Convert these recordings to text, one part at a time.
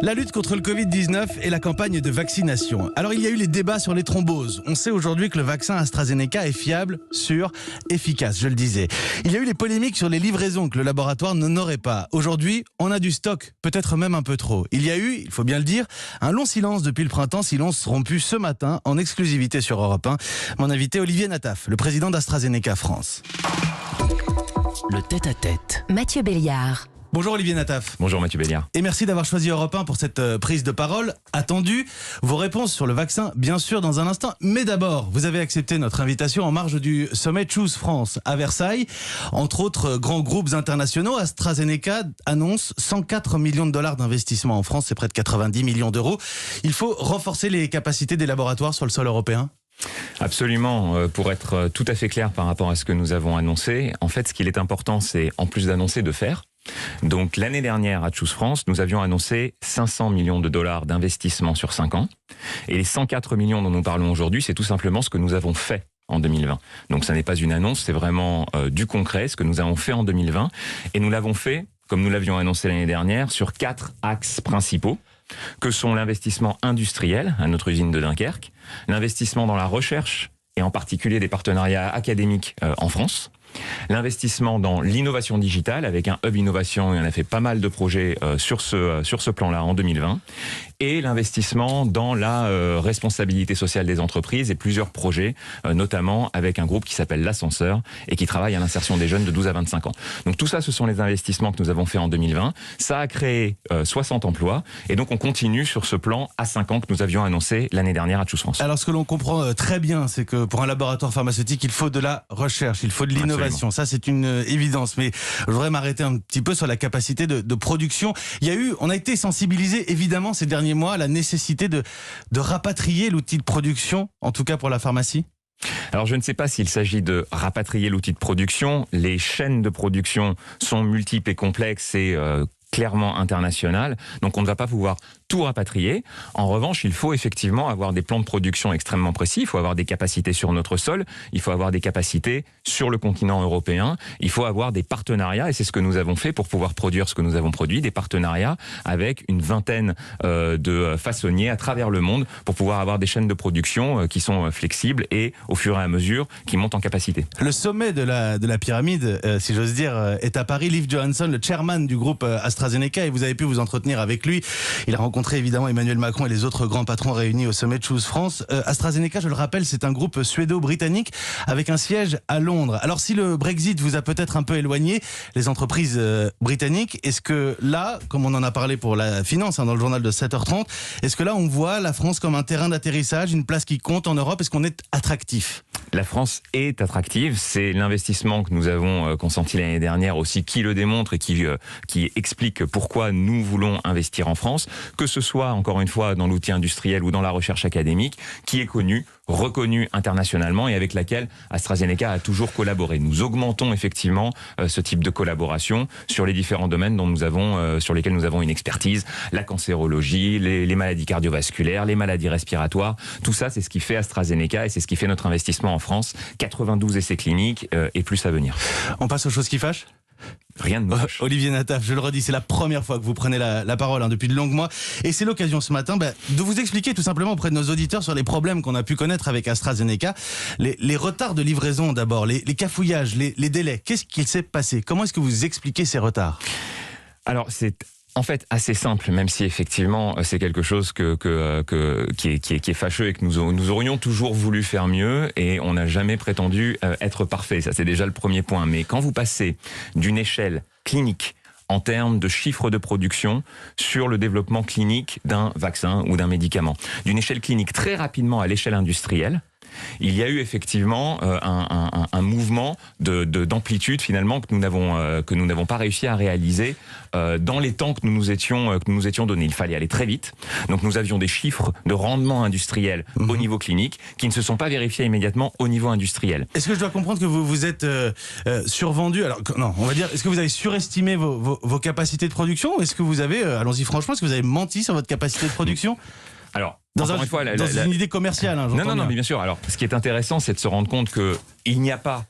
La lutte contre le Covid-19 et la campagne de vaccination. Alors il y a eu les débats sur les thromboses. On sait aujourd'hui que le vaccin AstraZeneca est fiable, sûr, efficace, je le disais. Il y a eu les polémiques sur les livraisons que le laboratoire n'aurait pas. Aujourd'hui, on a du stock, peut-être même un peu trop. Il y a eu, il faut bien le dire, un long silence depuis le printemps, silence rompu ce matin en exclusivité sur Europe 1. Mon invité Olivier Nataf, le président d'AstraZeneca France. Le tête-à-tête. Mathieu Béliard. Bonjour Olivier Nataf. Bonjour Mathieu Béliard. Et merci d'avoir choisi Europe 1 pour cette prise de parole attendue. Vos réponses sur le vaccin, bien sûr, dans un instant. Mais d'abord, vous avez accepté notre invitation en marge du sommet Choose France à Versailles. Entre autres grands groupes internationaux, AstraZeneca annonce 104 millions de dollars d'investissement en France. C'est près de 90 millions d'euros. Il faut renforcer les capacités des laboratoires sur le sol européen. Absolument. Pour être tout à fait clair par rapport à ce que nous avons annoncé, en fait, ce qu'il est important, c'est en plus d'annoncer, de faire. Donc l'année dernière à Choose France, nous avions annoncé 500 millions de dollars d'investissement sur 5 ans. Et les 104 millions dont nous parlons aujourd'hui, c'est tout simplement ce que nous avons fait en 2020. Donc ça n'est pas une annonce, c'est vraiment du concret, ce que nous avons fait en 2020. Et nous l'avons fait, comme nous l'avions annoncé l'année dernière, sur 4 axes principaux, que sont l'investissement industriel à notre usine de Dunkerque, l'investissement dans la recherche, et en particulier des partenariats académiques en France, l'investissement dans l'innovation digitale avec un hub innovation, et on a fait pas mal de projets sur ce plan-là en 2020, et l'investissement dans la responsabilité sociale des entreprises et plusieurs projets, notamment avec un groupe qui s'appelle l'Ascenseur et qui travaille à l'insertion des jeunes de 12 à 25 ans. Donc tout ça, ce sont les investissements que nous avons fait en 2020. Ça a créé 60 emplois et donc on continue sur ce plan à 5 ans que nous avions annoncé l'année dernière à Choose France. Alors ce que l'on comprend très bien, c'est que pour un laboratoire pharmaceutique, il faut de la recherche, il faut de l'innovation. Absolument. Ça, c'est une évidence. Mais je voudrais m'arrêter un petit peu sur la capacité de production. On a été sensibilisé évidemment ces derniers mois à la nécessité de rapatrier l'outil de production, en tout cas pour la pharmacie. Alors je ne sais pas s'il s'agit de rapatrier l'outil de production. Les chaînes de production sont multiples et complexes et clairement internationales. Donc on ne va pas pouvoir tout rapatrier. En revanche, il faut effectivement avoir des plans de production extrêmement précis. Il faut avoir des capacités sur notre sol. Il faut avoir des capacités sur le continent européen. Il faut avoir des partenariats, et c'est ce que nous avons fait pour pouvoir produire ce que nous avons produit, des partenariats avec une vingtaine de façonniers à travers le monde pour pouvoir avoir des chaînes de production qui sont flexibles et au fur et à mesure qui montent en capacité. Le sommet de la pyramide, si j'ose dire, est à Paris. Liv Johansson, le chairman du groupe AstraZeneca, et vous avez pu vous entretenir avec lui. Il a rencontré évidemment Emmanuel Macron et les autres grands patrons réunis au sommet Choose France. AstraZeneca, je le rappelle, c'est un groupe suédo-britannique avec un siège à Londres. Alors si le Brexit vous a peut-être un peu éloigné, les entreprises britanniques, est-ce que là, comme on en a parlé pour la finance dans le journal de 7h30, est-ce que là on voit la France comme un terrain d'atterrissage, une place qui compte en Europe? Est-ce qu'on est attractif? La France est attractive, c'est l'investissement que nous avons consenti l'année dernière aussi qui le démontre et qui explique pourquoi nous voulons investir en France, que ce soit encore une fois dans l'outil industriel ou dans la recherche académique, qui est connue, reconnue internationalement et avec laquelle AstraZeneca a toujours collaboré. Nous augmentons effectivement ce type de collaboration sur les différents domaines sur lesquels nous avons une expertise, la cancérologie, les maladies cardiovasculaires, les maladies respiratoires. Tout ça, c'est ce qui fait AstraZeneca et c'est ce qui fait notre investissement en France. 92 essais cliniques et plus à venir. On passe aux choses qui fâchent? Rien de moche. Olivier Nataf, je le redis, c'est la première fois que vous prenez la parole depuis de longs mois. Et c'est l'occasion ce matin de vous expliquer tout simplement auprès de nos auditeurs sur les problèmes qu'on a pu connaître avec AstraZeneca. Les retards de livraison d'abord, les cafouillages, les délais. Qu'est-ce qu'il s'est passé? Comment est-ce que vous expliquez ces retards? Alors c'est en fait assez simple, même si effectivement c'est quelque chose qui est fâcheux et que nous aurions toujours voulu faire mieux et on n'a jamais prétendu être parfait. Ça c'est déjà le premier point. Mais quand vous passez d'une échelle clinique en termes de chiffres de production sur le développement clinique d'un vaccin ou d'un médicament, d'une échelle clinique très rapidement à l'échelle industrielle, il y a eu effectivement un mouvement d'amplitude finalement que nous n'avons pas réussi à réaliser dans les temps que nous nous étions donnés. Il fallait aller très vite. Donc nous avions des chiffres de rendement industriel au niveau clinique qui ne se sont pas vérifiés immédiatement au niveau industriel. Est-ce que je dois comprendre que vous êtes survendu? Alors non, on va dire, est-ce que vous avez surestimé vos capacités de production ou est-ce que vous avez, allons-y franchement, est-ce que vous avez menti sur votre capacité de production? Alors, dans une idée commerciale, hein, non, mais bien sûr. Alors, ce qui est intéressant, c'est de se rendre compte qu'il n'y a pas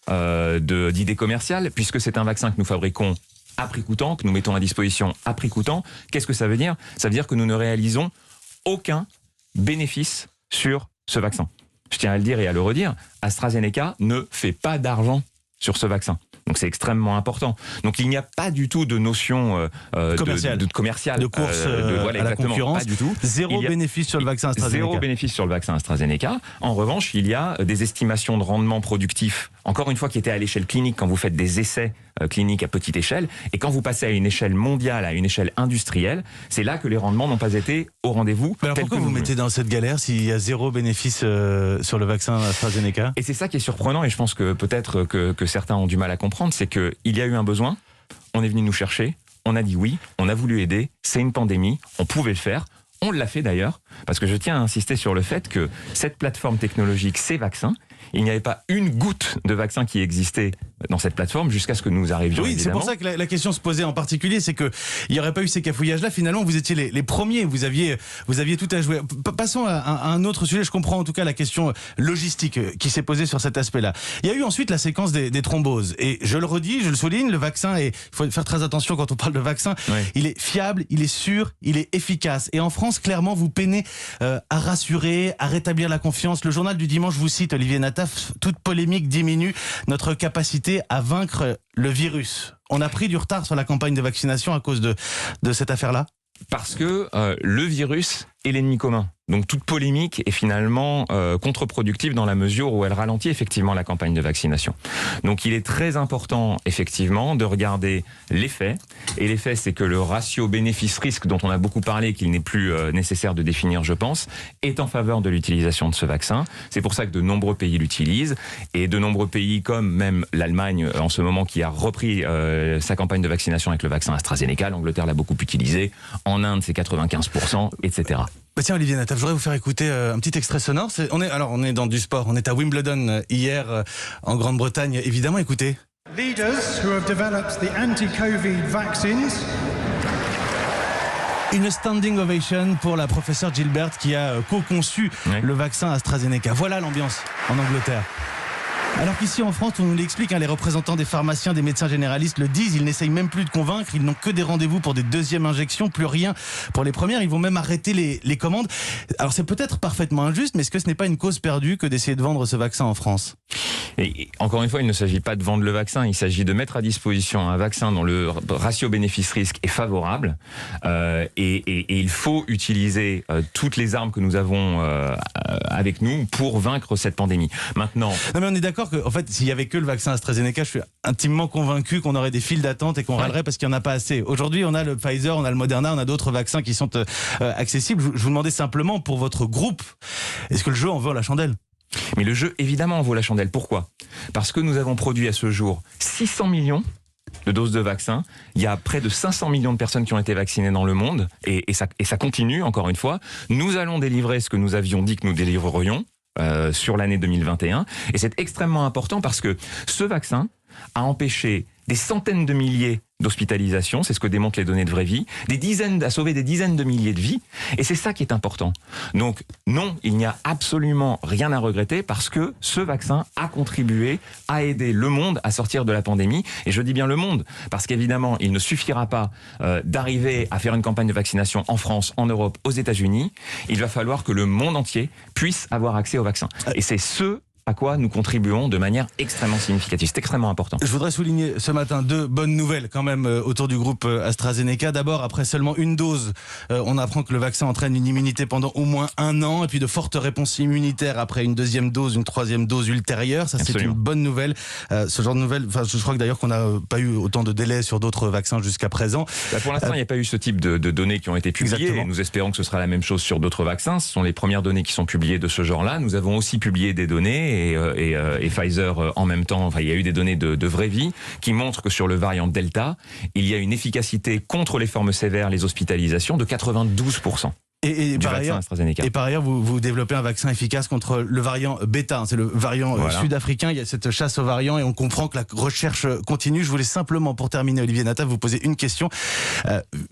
d'idée commerciale, puisque c'est un vaccin que nous fabriquons à prix coûtant, que nous mettons à disposition à prix coûtant. Qu'est-ce que ça veut dire? Ça veut dire que nous ne réalisons aucun bénéfice sur ce vaccin. Je tiens à le dire et à le redire, AstraZeneca ne fait pas d'argent sur ce vaccin. Donc c'est extrêmement important. Donc il n'y a pas du tout de notion commerciale, de course voilà, à la concurrence. Pas du tout. Zéro bénéfice sur le vaccin AstraZeneca. Zéro bénéfice sur le vaccin AstraZeneca. En revanche, il y a des estimations de rendement productif, encore une fois, qui étaient à l'échelle clinique quand vous faites des essais cliniques à petite échelle. Et quand vous passez à une échelle mondiale, à une échelle industrielle, c'est là que les rendements n'ont pas été au rendez-vous. Alors pourquoi vous mettez dans cette galère s'il y a zéro bénéfice sur le vaccin AstraZeneca? Et c'est ça qui est surprenant, et je pense que peut-être que certains ont du mal à comprendre, c'est qu'il y a eu un besoin, on est venu nous chercher, on a dit oui, on a voulu aider, c'est une pandémie, on pouvait le faire, on l'a fait d'ailleurs, parce que je tiens à insister sur le fait que cette plateforme technologique, ces vaccins, il n'y avait pas une goutte de vaccin qui existait dans cette plateforme jusqu'à ce que nous arrivions. Oui, c'est pour ça que la question se posait en particulier, c'est que il n'y aurait pas eu ces cafouillages-là. Finalement, vous étiez les premiers, vous aviez tout à jouer. Passons à un autre sujet. Je comprends en tout cas la question logistique qui s'est posée sur cet aspect-là. Il y a eu ensuite la séquence des thromboses. Et je le redis, je le souligne, le vaccin, il faut faire très attention quand on parle de vaccin, oui. Il est fiable, il est sûr, il est efficace. Et en France, clairement, vous peinez à rassurer, à rétablir la confiance. Le journal du dimanche vous cite, Olivier Nataf, toute polémique diminue notre capacité à vaincre le virus. On a pris du retard sur la campagne de vaccination à cause de cette affaire-là? Parce que le virus est l'ennemi commun. Donc toute polémique est finalement contre-productive dans la mesure où elle ralentit effectivement la campagne de vaccination. Donc il est très important effectivement de regarder les faits. Et les faits, c'est que le ratio bénéfice-risque dont on a beaucoup parlé, qu'il n'est plus nécessaire de définir, je pense, est en faveur de l'utilisation de ce vaccin. C'est pour ça que de nombreux pays l'utilisent. Et de nombreux pays comme même l'Allemagne en ce moment qui a repris sa campagne de vaccination avec le vaccin AstraZeneca. L'Angleterre l'a beaucoup utilisé. En Inde, c'est 95%, etc. Bah tiens Olivier Nataf, je voudrais vous faire écouter un petit extrait sonore. On est dans du sport. On est à Wimbledon hier en Grande-Bretagne. Évidemment, écoutez. Leaders who have developed the anti-COVID vaccines. Une standing ovation pour la professeure Gilbert qui a co-conçu le vaccin AstraZeneca. Voilà l'ambiance en Angleterre. Alors qu'ici en France, on nous l'explique, les représentants des pharmaciens, des médecins généralistes le disent, ils n'essayent même plus de convaincre, ils n'ont que des rendez-vous pour des deuxièmes injections, plus rien pour les premières, ils vont même arrêter les commandes. Alors c'est peut-être parfaitement injuste, mais est-ce que ce n'est pas une cause perdue que d'essayer de vendre ce vaccin en France ? Et encore une fois, il ne s'agit pas de vendre le vaccin, il s'agit de mettre à disposition un vaccin dont le ratio bénéfice-risque est favorable et il faut utiliser toutes les armes que nous avons avec nous pour vaincre cette pandémie. Maintenant... Non mais on est d'accord que, en fait, s'il y avait que le vaccin AstraZeneca, je suis intimement convaincu qu'on aurait des files d'attente et qu'on râlerait parce qu'il n'y en a pas assez. Aujourd'hui, on a le Pfizer, on a le Moderna, on a d'autres vaccins qui sont accessibles. Je vous demandais simplement pour votre groupe, est-ce que le jeu en vaut la chandelle ? Mais le jeu, évidemment, en vaut la chandelle. Pourquoi ? Parce que nous avons produit à ce jour 600 millions de doses de vaccins. Il y a près de 500 millions de personnes qui ont été vaccinées dans le monde et ça continue, encore une fois. Nous allons délivrer ce que nous avions dit que nous délivrerions sur l'année 2021. Et c'est extrêmement important parce que ce vaccin a empêché des centaines de milliers d'hospitalisations, c'est ce que démontrent les données de vraie vie, a sauvé des dizaines de milliers de vies, et c'est ça qui est important. Donc non, il n'y a absolument rien à regretter parce que ce vaccin a contribué à aider le monde à sortir de la pandémie, et je dis bien le monde, parce qu'évidemment, il ne suffira pas d'arriver à faire une campagne de vaccination en France, en Europe, aux États-Unis, il va falloir que le monde entier puisse avoir accès au vaccin. Et c'est à quoi nous contribuons de manière extrêmement significative. C'est extrêmement important. Je voudrais souligner ce matin 2 bonnes nouvelles quand même autour du groupe AstraZeneca. D'abord, après seulement une dose, on apprend que le vaccin entraîne une immunité pendant au moins 1 an et puis de fortes réponses immunitaires après une 2e dose, une 3e dose ultérieure. Ça, c'est une bonne nouvelle. Ce genre de nouvelles, je crois que d'ailleurs qu'on n'a pas eu autant de délais sur d'autres vaccins jusqu'à présent. Pour l'instant, il n'y a pas eu ce type de données qui ont été publiées. Exactement. Et nous espérons que ce sera la même chose sur d'autres vaccins. Ce sont les premières données qui sont publiées de ce genre-là. Nous avons aussi publié des données et Pfizer en même temps, il y a eu des données de vraie vie qui montrent que sur le variant Delta, il y a une efficacité contre les formes sévères, les hospitalisations de 92%. Et par ailleurs, vous développez un vaccin efficace contre le variant bêta. C'est le variant sud-africain. Il y a cette chasse aux variants et on comprend que la recherche continue. Je voulais simplement, pour terminer, Olivier Nataf, vous poser une question.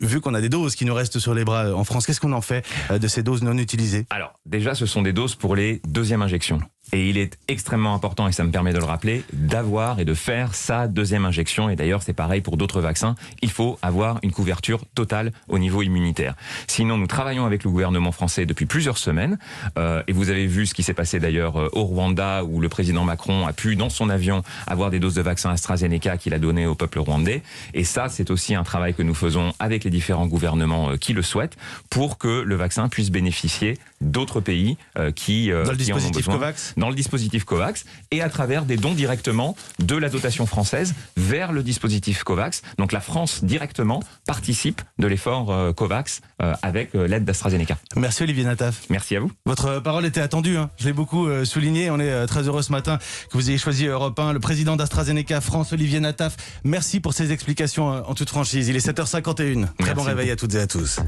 Vu qu'on a des doses qui nous restent sur les bras en France, qu'est-ce qu'on en fait de ces doses non utilisées ? Alors, déjà, ce sont des doses pour les 2e injections. Et il est extrêmement important, et ça me permet de le rappeler, d'avoir et de faire sa deuxième injection. Et d'ailleurs, c'est pareil pour d'autres vaccins. Il faut avoir une couverture totale au niveau immunitaire. Sinon, nous travaillons avec le gouvernement français depuis plusieurs semaines. Et vous avez vu ce qui s'est passé d'ailleurs au Rwanda, où le président Macron a pu, dans son avion, avoir des doses de vaccin AstraZeneca qu'il a donné au peuple rwandais. Et ça, c'est aussi un travail que nous faisons avec les différents gouvernements qui le souhaitent, pour que le vaccin puisse bénéficier d'autres pays qui Dans le en ont dispositif besoin. COVAX ? Dans le dispositif COVAX, et à travers des dons directement de la dotation française vers le dispositif COVAX. Donc la France directement participe de l'effort COVAX avec l'aide d'AstraZeneca. Merci Olivier Nataf. Merci à vous. Votre parole était attendue, hein. Je l'ai beaucoup souligné. On est très heureux ce matin que vous ayez choisi Europe 1. Le président d'AstraZeneca France, Olivier Nataf, merci pour ces explications en toute franchise. Il est 7h51. Très bon réveil à toutes et à tous.